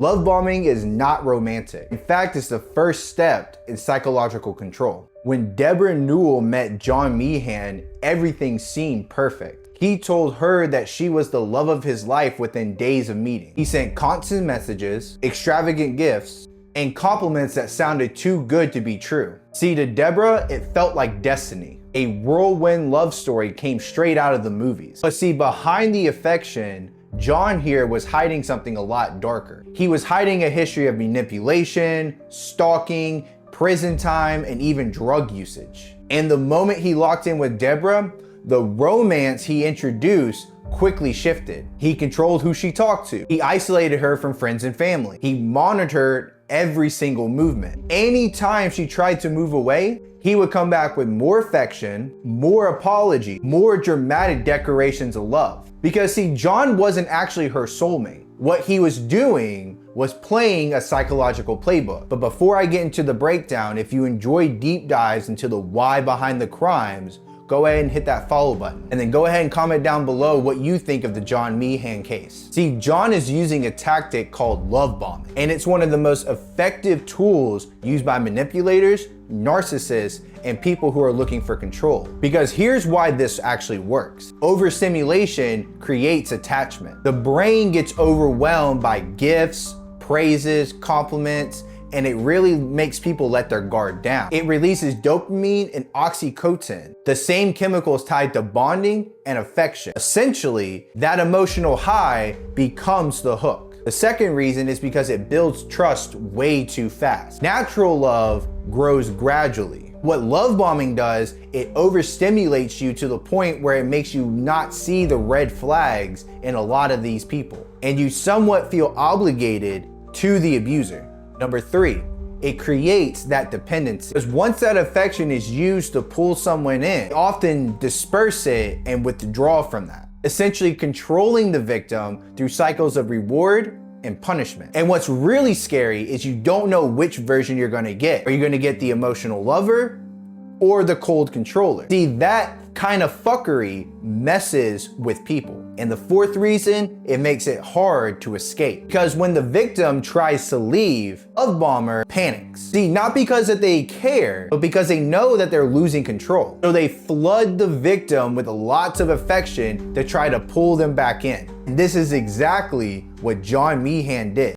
Love bombing is not romantic. In fact, it's the first step in psychological control. When Deborah Newell met John Meehan, everything seemed perfect. He told her that she was the love of his life within days of meeting. He sent constant messages, extravagant gifts, and compliments that sounded too good to be true. See, to Deborah, it felt like destiny. A whirlwind love story came straight out of the movies. But see, behind the affection, John here was hiding something a lot darker. He was hiding a history of manipulation, stalking, prison time, and even drug usage. And the moment he locked in with Deborah, the romance he introduced quickly shifted. He controlled who she talked to. He isolated her from friends and family. He monitored every single movement. Anytime she tried to move away, he would come back with more affection, more apology, more dramatic declarations of love. Because see, John wasn't actually her soulmate. What he was doing was playing a psychological playbook. But before I get into the breakdown, if you enjoy deep dives into the why behind the crimes, go ahead and hit that follow button. And then go ahead and comment down below what you think of the John Meehan case. See, John is using a tactic called love bombing, and it's one of the most effective tools used by manipulators, narcissists, and people who are looking for control. Because here's why this actually works. Overstimulation creates attachment. The brain gets overwhelmed by gifts, praises, compliments, and it really makes people let their guard down. It releases dopamine and oxytocin, the same chemicals tied to bonding and affection. Essentially, that emotional high becomes the hook. The second reason is because it builds trust way too fast. Natural love grows gradually. What love bombing does, it overstimulates you to the point where it makes you not see the red flags in a lot of these people, and you somewhat feel obligated to the abuser. Number 3, it creates that dependency. Because once that affection is used to pull someone in, often disperse it and withdraw from that, essentially controlling the victim through cycles of reward and punishment. And what's really scary is you don't know which version you're gonna get. Are you gonna get the emotional lover or the cold controller? See, that kind of fuckery messes with people. And the fourth reason, it makes it hard to escape. Because when the victim tries to leave, love bomber panics. See, not because that they care, but because they know that they're losing control. So they flood the victim with lots of affection to try to pull them back in. And this is exactly what John Meehan did.